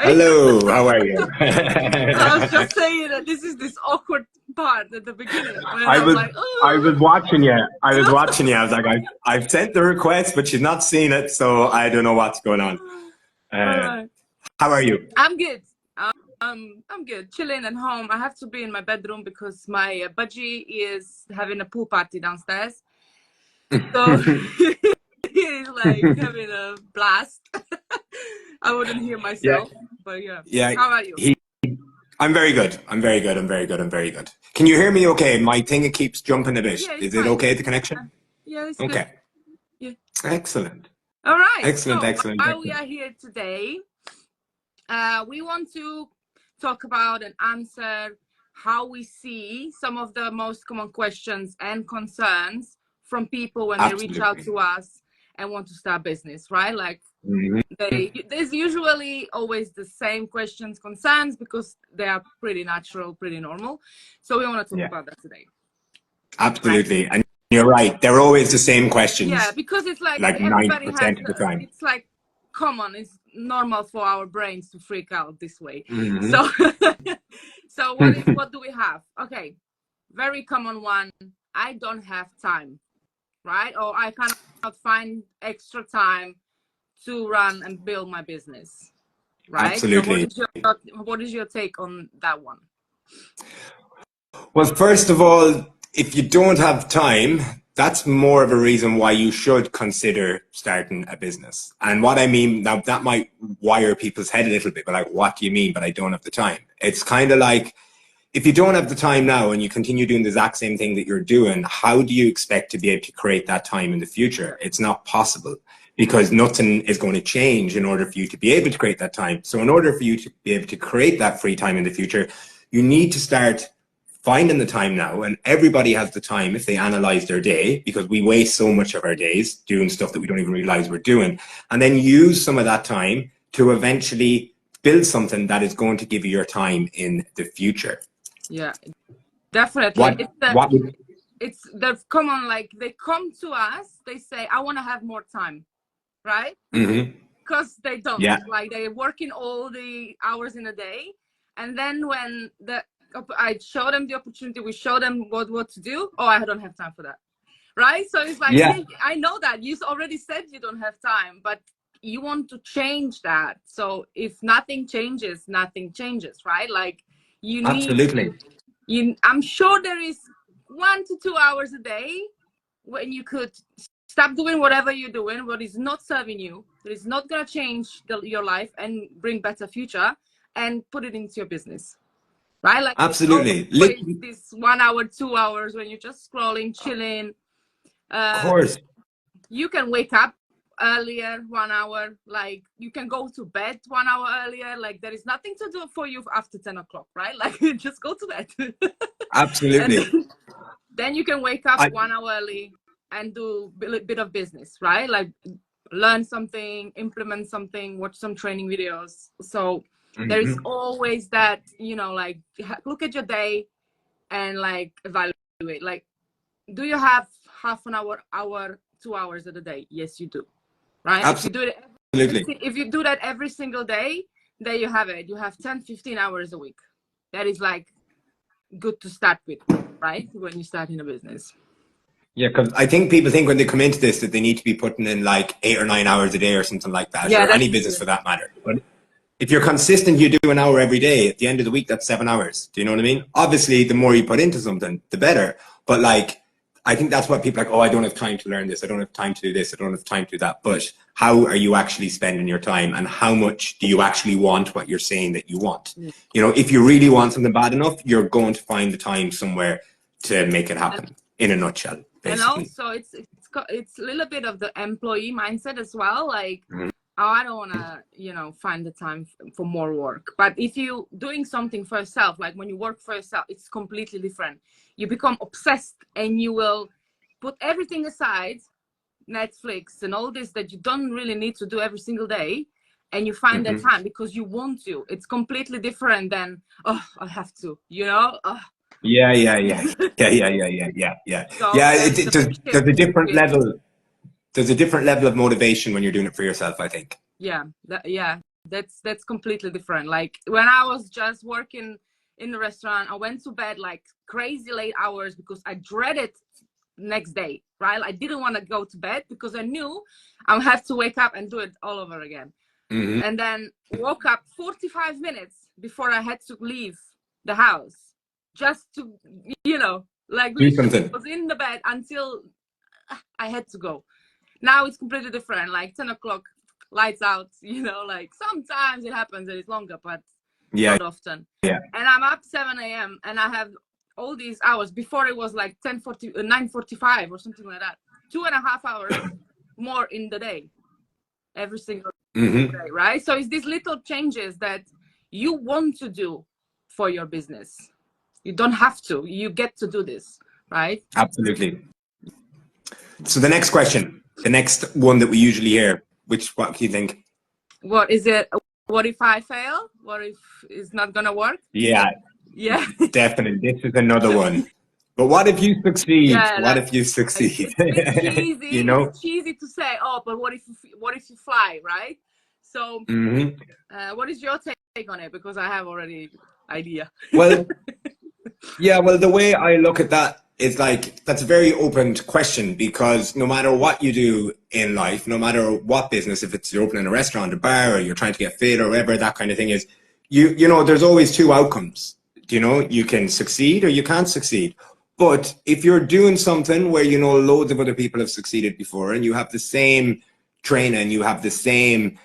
Hello, how are you? I was just saying that this is this awkward part at the beginning when I I'm was like, I was oh, watching you. I you was know. watching you. I was like, I've sent the request, but she's not seen it, so I don't know what's going on. All Uh, right, how are you? I'm good. I'm good, chilling at home. I have to be in my bedroom because my budgie is having a pool party downstairs, so he's like having a blast. I wouldn't hear Yeah, myself, but yeah. yeah. How about you? I'm very good. I'm very good. I'm very good. I'm very good. Can you hear me? Okay, my thing it keeps jumping a bit. Yeah, it's Is it fine. okay? The connection? Yeah, it's good. Okay. Yeah. Excellent. All right. Excellent. So Excellent. why we Excellent. are here today, we want to talk about and answer how we see some of the most common questions and concerns from people when they reach out Absolutely. to us and want to start business, right? Like Mhm. there's usually always the same questions, concerns, because they are pretty natural, pretty normal. So we want to talk Yeah. about that today, right? Absolutely. And you're right. They're always the same Yeah, questions, because it's like like everybody has 90% of the time. it's like common, it's normal for our brains to freak out this way. Hmm. So so what do we have? Okay, very common one. I don't have time, right? Or I cannot find extra time to run and build my business, right? So Absolutely. what is your take on that one? Well, first of all, if you don't have time, that's more of a reason why you should consider starting a business. And what I mean, now that might wire people's head a little bit, but like, what do you mean, but I don't have the time? It's kind of like, if you don't have the time now and you continue doing the exact same thing that you're doing, how do you expect to be able to create that time in the future? It's not possible because nothing is going to change in order for you to be able to create that time. So in order for you to be able to create that free time in the future, you need to start finding the time now. And everybody has the time if they analyze their day, because we waste so much of our days doing stuff that we don't even realize we're doing, and then use some of that time to eventually build something that is going to give you your time in the future. Yeah, definitely. What what would It's the common, like they come to us, they say, I want to have more time, right? mm-hmm. Because they don't, Yeah, like they're working all the hours in a day, and then when I show them the opportunity, we show them what to do. Oh, I don't have time for that, right? So it's like, yeah, yeah, I know that you already said you don't have time, but you want to change that. So if nothing changes, right? Like you need absolutely. I'm sure there is 1 to 2 hours a day when you could stop doing whatever you're doing, what is not serving you, that is not going to change your life and bring better future, and put it into your business, right? Like it's Absolutely. always this 1 hour, 2 hours when you're just scrolling, chilling. Of Uh, course. you can wake up earlier 1 hour, like you can go to bed 1 hour earlier, like there is nothing to do for you after 10 o'clock, right? Like just go to bed. And Absolutely. then you can wake up I, 1 hour early and do a bit of business, right? Like learn something, implement something, watch some training videos. So there is mhm. always that, like look at your day and like evaluate, like, do you have half an hour, 2 hours of the day? Yes, you do, right? If you do it Absolutely. if you do that every single day, there you have it. You have 10, 15 hours a week. That is like good to start with, right? When you start in a business. Yeah, because I think people think when they come into this that they need to be putting in like 8 or 9 hours a day or something like that, Yeah, or that's any business true. for that matter. But if you're consistent, you do an hour every day. At the end of the week, that's 7 hours. Do you know what I mean? Obviously, the more you put into something, the better. But like, I think that's what people are like, oh, I don't have time to learn this. I don't have time to do this. I don't have time to do that. But how are you actually spending your time, and how much do you actually want what you're saying that you want? Yeah. You know, if you really want something bad enough, you're going to find the time somewhere to make it happen, in a nutshell, And basically. also it's a little bit of the employee mindset as well, like, oh, I don't want to find the time for more work. But if you doing something for yourself, like when you work for yourself, it's completely different. You become obsessed and you will put everything aside, Netflix and all this that you don't really need to do every single day, and you find that time because you want to. It's completely different than, oh, I have to, oh. Yeah, yeah, yeah, yeah, yeah, yeah, yeah, yeah, yeah. So Yeah, there is a big there's shift a different between. level. There's a different level of motivation when you're doing it for yourself, I think. Yeah, yeah, that's completely different. Like when I was just working in the restaurant, I went to bed like crazy late hours because I dreaded next day, right? I didn't want to go to bed because I knew I would have to wake up and do it all over again. And then woke up 45 minutes before I had to leave the house just to, you know, like literally was in the bed until I had to go. Now it's completely different. Like 10 o'clock, lights out, you know, like sometimes it happens that it's longer, but not often. And I'm up 7 a.m. and I have all these hours. Before it was like 9:45 or something like that. 2.5 hours more in the day, every single day, right? So it's these little changes that you want to do for your business. You don't have to. You get to do this, right? Absolutely. So the next question, the next one that we usually hear, what do you think? What is it? What if I fail? What if it's not gonna work? Yeah, definitely. This is another one. But what if you succeed? Yeah, what if you succeed? It's cheesy. You know, it's cheesy to say, oh, but what if you fly, right? So, what is your take on it? Because I have already idea. Well, yeah. Well, the way I look at that is like that's a very open question, because no matter what you do in life, no matter what business, if it's you're opening a restaurant, a bar, or you're trying to get fit, or whatever that kind of thing is, you know, there's always two outcomes. You know, you can succeed or you can't succeed. But if you're doing something where you know loads of other people have succeeded before, and you have the same training, you have the same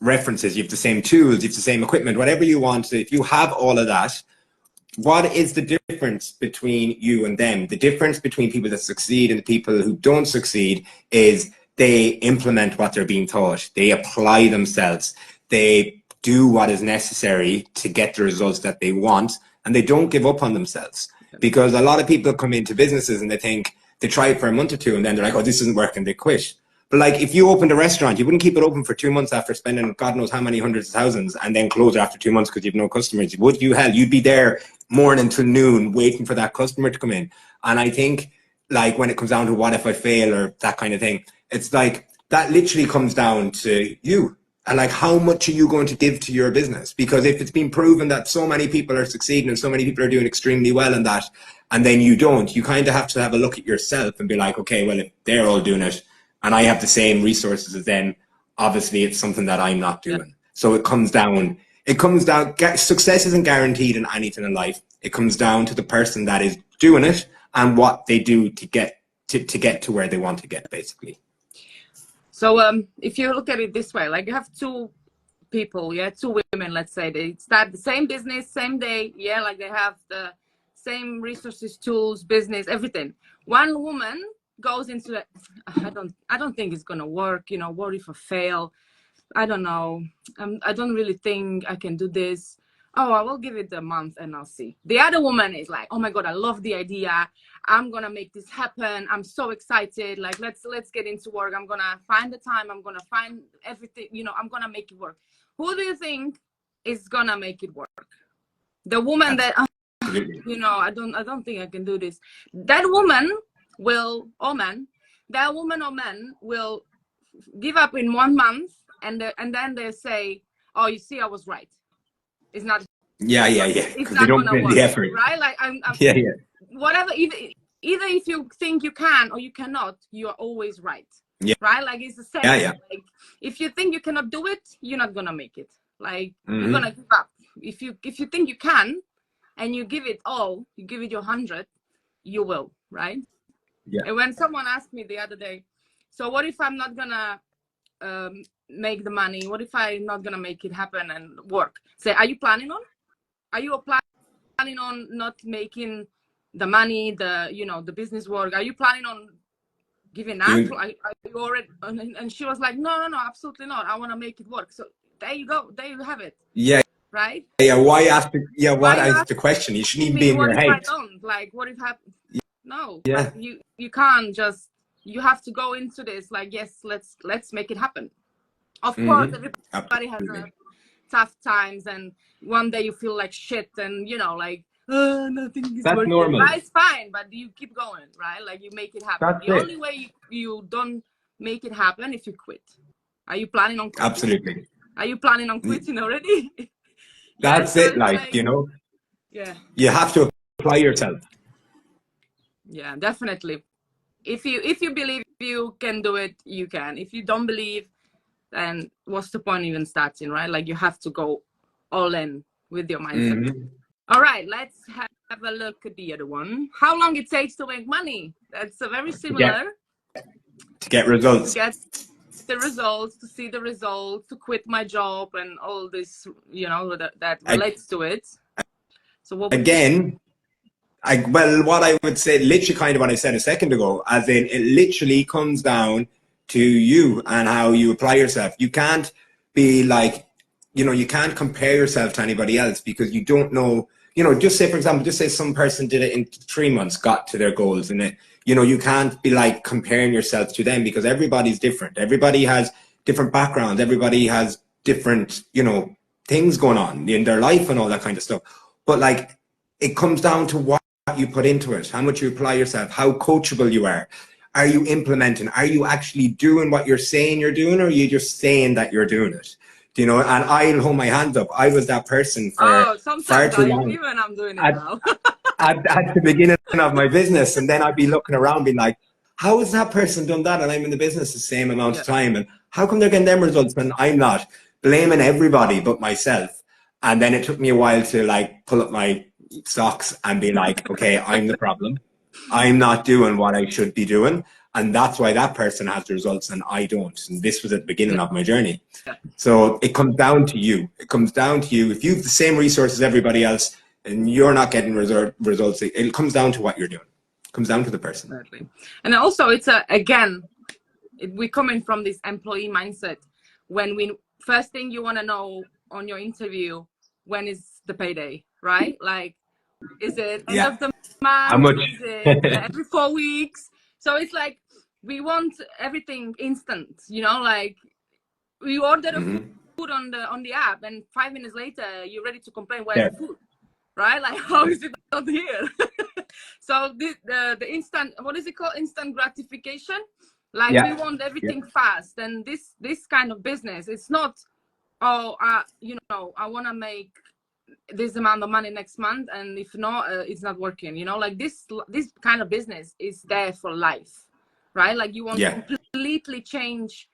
references, you have the same tools, you have the same equipment, whatever you want, if you have all of that, what is the difference between you and them? The difference between people that succeed and the people who don't succeed is they implement what they're being taught. They apply themselves. They do what is necessary to get the results that they want, and they don't give up on themselves. Because a lot of people come into businesses and they think they try it for a month or two and then they're like, oh, this isn't working, they quit. But like if you opened a restaurant, you wouldn't keep it open for 2 months after spending God knows how many hundreds of thousands and then close it after 2 months because you have no customers. Would you? Hell, you'd be there morning till noon waiting for that customer to come in. And I think like when it comes down to what if I fail or that kind of thing, it's like that literally comes down to you. And like, how much are you going to give to your business? Because if it's been proven that so many people are succeeding and so many people are doing extremely well in that, and then you don't, you kind of have to have a look at yourself and be like, okay, well, if they're all doing it and I have the same resources as them, obviously it's something that I'm not doing. So it comes down, success isn't guaranteed in anything in life. It comes down to the person that is doing it and what they do to get to where they want to get, basically. So if you look at it this way, like you have two people, two women, let's say, they start the same business, same day, like they have the same resources, tools, business, everything. One woman goes into it, I don't think it's gonna work, you know, what if I fail? I don't know. I don't really think I can do this. Oh, I will give it a month and I'll see. The other woman is like, oh my God, I love the idea. I'm gonna make this happen. I'm so excited. Like, let's get into work. I'm gonna find the time. I'm gonna find everything. You know, I'm gonna make it work. Who do you think is gonna make it work? The woman that, you know, I don't think I can do this. That woman will, or man, that woman or man will give up in 1 month, and then they say, oh, you see, I was right. It's not. It's not they don't put the effort, right? Like whatever. Either if you think you can or you cannot, you are always right. Right? Like it's the same. Like if you think you cannot do it, you're not gonna make it. Like you're gonna give up. If you think you can, and you give it all, you give it your 100, you will. Right? And when someone asked me the other day, so what if I'm not gonna make the money? What if I'm not gonna make it happen and work? Say, are you planning on? Are you planning on not making the money, the business work? Are you planning on giving up? Are you already? And she was like, no, absolutely not. I want to make it work. So there you go. There you have it. Right? Why ask the question? You shouldn't even be in your head. What if I don't? Like, what if happens? No. Like, you can't just. You have to go into this like, yes, let's make it happen. Of course, everybody has tough times, and one day you feel like shit, and you know, like nothing is That's working. normal. It's fine, but you keep going, right? Like you make it happen. The only way you don't make it happen if you quit. Are you planning on quitting? Absolutely. Are you planning on quitting already? Yeah, That's so it. it's Like, like, you know, yeah, you have to apply yourself. yeah, definitely. If you believe you can do it, you can. If you don't believe, then what's the point even starting, right? Like you have to go all in with your mindset. Mm-hmm. All right, let's have a look at the other one. How long it takes to make money? That's a very similar. To get To results. get the results, to see the results, to quit my job, and all this, you know, that relates to it. So what would Again, well, what I would say, literally kind of what I said a second ago, as in it literally comes down to you and how you apply yourself. You can't be like, you know, you can't compare yourself to anybody else because you don't know, you know, just say, for example, just say some person did it in 3 months, got to their goals, and it, you know, you can't be like comparing yourself to them because everybody's different. Everybody has different backgrounds. Everybody has different, you know, things going on in their life and all that kind of stuff. But like, it comes down to what you put into it, how much you apply yourself, how coachable you are. Are you implementing? Are you actually doing what you're saying you're doing, or are you just saying that you're doing it? Do you know? And I'll hold my hands up. I was that person for far sometimes too I long. even I'm doing it At, now. at the beginning of my business, and then I'd be looking around, being like, "How has that person done that?" And I'm in the business the same amount of time, and how come they're getting them results when I'm not? Blaming everybody but myself. And then it took me a while to like pull up my socks and be like, okay, I'm the problem. I'm not doing what I should be doing. And that's why that person has the results and I don't. And this was at the beginning of my journey. So it comes down to you. It comes down to you. If you have the same resources as everybody else and you're not getting results, it comes down to what you're doing. It comes down to the person. Exactly. And also it's again, we're coming from this employee mindset. When we first thing you want to know on your interview, when is the payday, right? Like, is it end of the How month? much? Is it every 4 weeks? So it's like we want everything instant, you know, like we order a food on the app and 5 minutes later you're ready to complain, where's the food, right? Like, how is it not here? So the instant, what is it called, instant gratification, like we want everything fast. And this kind of business, it's not, oh you know, I want to make this amount of money next month, and if not, it's not working, you know. Like this kind of business is there for life, right? Like you want to completely change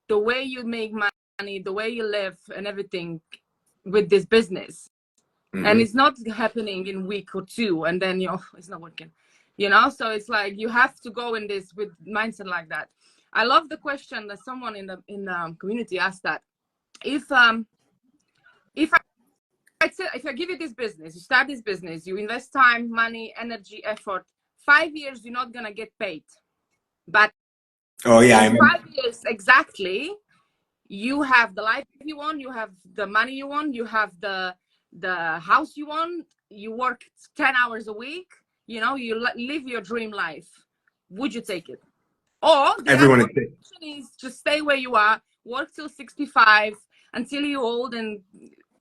the way you make money, the way you live and everything with this business. And it's not happening in a week or two and then, you know, it's not working, you know. So it's like you have to go in this with mindset like that. I love the question that someone in the community asked, that if I give you this business, you start this business, you invest time, money, energy, effort, 5 years you're not gonna get paid, but in 5 years exactly you have the life you want, you have the money you want, you have the house you want, you work 10 hours a week, you know, you live your dream life. Would you take it? Or the other option is just stay where you are, work till 65 until you're old and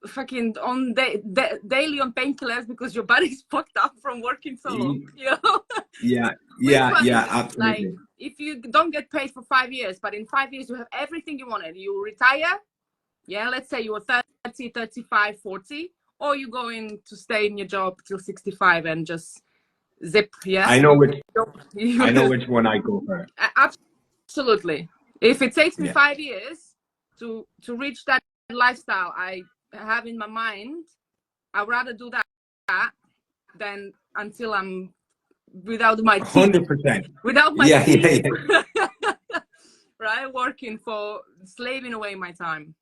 fucking on daily on painkillers because your body's fucked up from working so long, you know? Absolutely. Like, if you don't get paid for 5 years, but in 5 years you have everything you wanted, you retire, let's say you were 30, 35, 40, or you're going to stay in your job till 65 and just zip. I know which one I go for. Absolutely. If it takes me 5 years to reach that lifestyle I have in my mind, I'd rather do that than until I'm without my team. 100%. Without my team. Right? Working for, slaving away my time.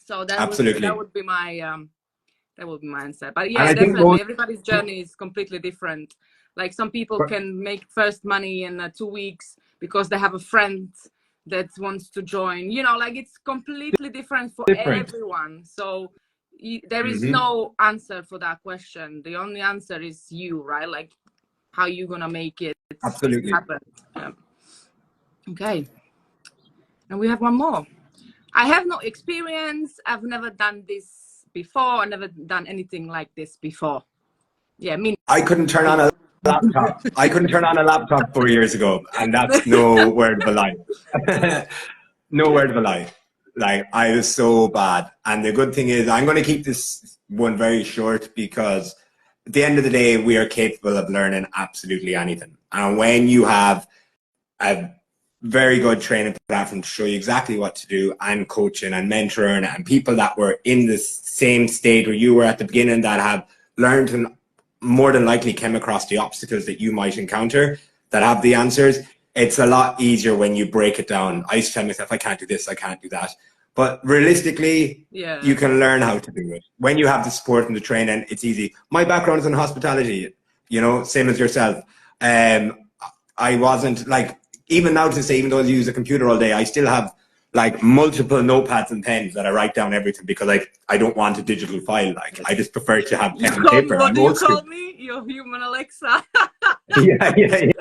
So that would be my answer. But yeah, definitely everybody's journey is completely different. Like some people can make first money in 2 weeks because they have a friend that wants to join, you know, like it's completely different for everyone. So there is no answer for that question. The only answer is you, right? Like how you gonna make it happen. Okay, and we have one more. I have no experience. I've never done this before. I've never done anything like this before. Yeah, I couldn't turn on a laptop. I couldn't turn on a laptop 4 years ago, and that's no word of a lie. No word of a lie. Like, I was so bad. And the good thing is, I'm going to keep this one very short because at the end of the day, we are capable of learning absolutely anything. And when you have a very good training platform to show you exactly what to do, and coaching and mentoring and people that were in the same state where you were at the beginning, that have learned and more than likely came across the obstacles that you might encounter, that have the answers, it's a lot easier when you break it down. I used to tell myself, I can't do this, I can't do that. But realistically, you can learn how to do it. When you have the support and the training, it's easy. My background is in hospitality, you know, same as yourself. I wasn't like, even now to say, even though I use a computer all day, I still have like multiple notepads and pens that I write down everything, because like, I don't want a digital file. Like, I just prefer to have pen and paper. What do you call me? Your human Alexa. Yeah.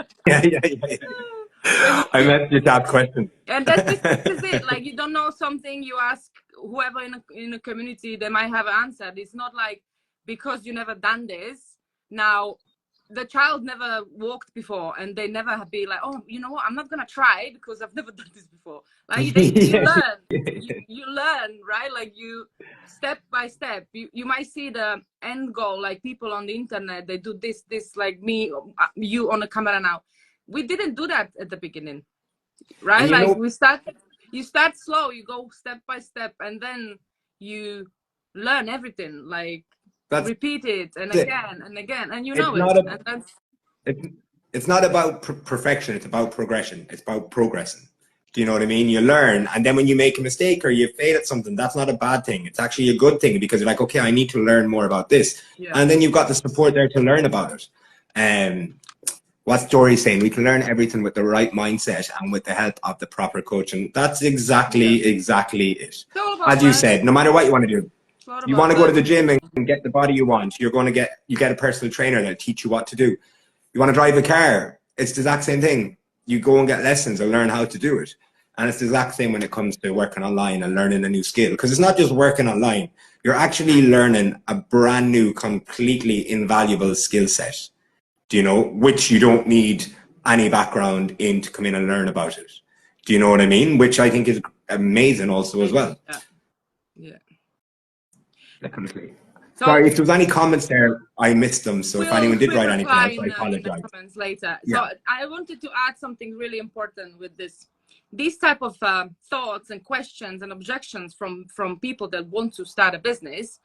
I meant you to ask questions. And this is it. Like, you don't know something, you ask whoever in a community, they might have an answer. It's not like because you never done this. Now, the child never walked before, and they never be like, oh, you know what? I'm not gonna try because I've never done this before. Like, you learn, you learn, right? Like, you step by step. You might see the end goal, like people on the internet, they do this, like me, you on the camera now. We didn't do that at the beginning, right? Like, you start slow, you go step by step, and then you learn everything. Like, repeat it and again and again, and you know it. It's not about perfection, it's about progression. It's about progressing. Do you know what I mean? You learn, and then when you make a mistake or you fail at something, that's not a bad thing. It's actually a good thing, because you're like, okay, I need to learn more about this. And then you've got the support there to learn about it. What's Dory saying? We can learn everything with the right mindset and with the help of the proper coaching. That's exactly it. As you said, no matter what you want to do, you want to go to the gym and get the body you want. You get a personal trainer that'll teach you what to do. You want to drive a car, it's the exact same thing. You go and get lessons and learn how to do it. And it's the exact same when it comes to working online and learning a new skill, because it's not just working online. You're actually learning a brand new, completely invaluable skill set, do you know, which you don't need any background in to come in and learn about it. Do you know what I mean? Which I think is amazing also as well. Yeah. Definitely. So, sorry, if there was any comments there, I missed them. So if anyone did write anything else, I apologize. In the comments later. So I wanted to add something really important with this. These type of thoughts and questions and objections from people that want to start a business,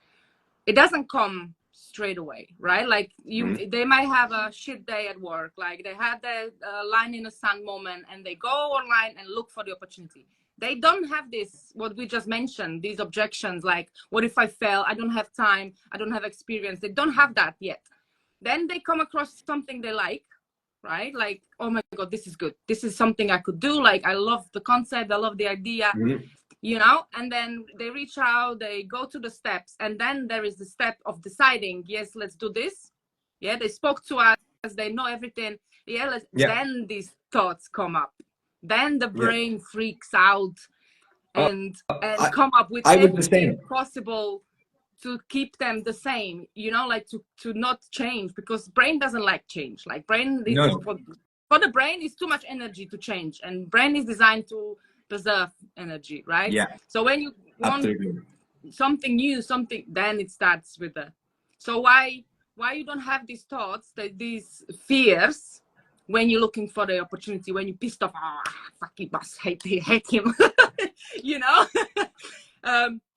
it doesn't come straight away, right? Like, they might have a shit day at work, like they had the line in the sun moment, and they go online and look for the opportunity. They don't have this, what we just mentioned, these objections, like, what if I fail? I don't have time, I don't have experience. They don't have that yet. Then they come across something they like, right? Like, oh my God, this is good. This is something I could do. Like, I love the concept, I love the idea. You know, and then they reach out, they go to the steps, and then there is the step of deciding, yes, let's do this. Yeah, they spoke to us, they know everything. Then these thoughts come up. Then the brain freaks out and come up with everything possible to keep them the same, you know, like to not change, because brain doesn't like change. Like, brain is, for the brain is too much energy to change, and brain is designed to preserve energy, right? So when you want something new, then it starts with so why you don't have these thoughts, these fears, when you're looking for the opportunity, when you're pissed off, fucking boss, hate him, you know?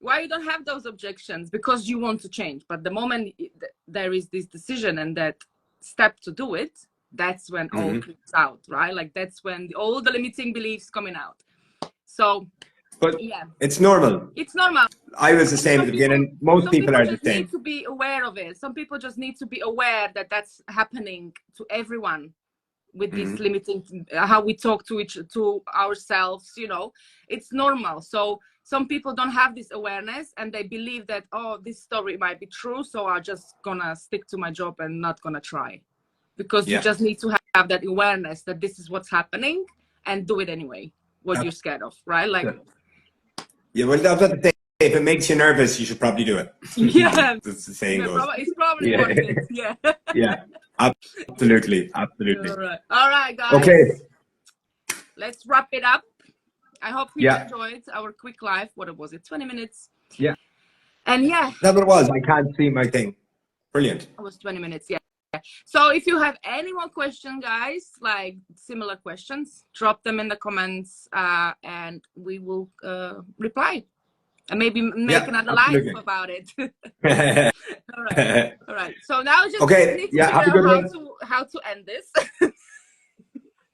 Why you don't have those objections? Because you want to change. But the moment there is this decision and that step to do it, that's when all comes out, right? Like, that's when all the limiting beliefs coming out. So, but it's normal. It's normal. I was the same at the beginning. Most people are the same. Some people just need to be aware of it. Some people just need to be aware that that's happening to everyone with this limiting, how we talk to ourselves, you know, it's normal. So some people don't have this awareness, and they believe that, oh, this story might be true, so I'm just gonna stick to my job and not gonna try. Because you just need to have that awareness that this is what's happening, and do it anyway, what you're scared of, right? Like, well, that's what they say. If it makes you nervous, you should probably do it. That's the saying goes. It's probably what it is. Yeah, absolutely. All right, guys. Okay. Let's wrap it up. I hope you enjoyed our quick live. What was it? 20 minutes. Yeah. And yeah. That's what it was. I can't see my thing. Brilliant. It was 20 minutes. Yeah. So if you have any more questions, guys, like similar questions, drop them in the comments and we will reply. And maybe make another live about it. All right. All right. So now just need to figure out how to end this.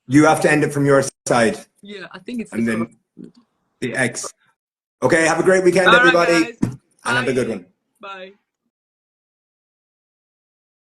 You have to end it from your side. Yeah, I think it's and then the X. Okay, have a great weekend, everybody. And have a good one. Bye.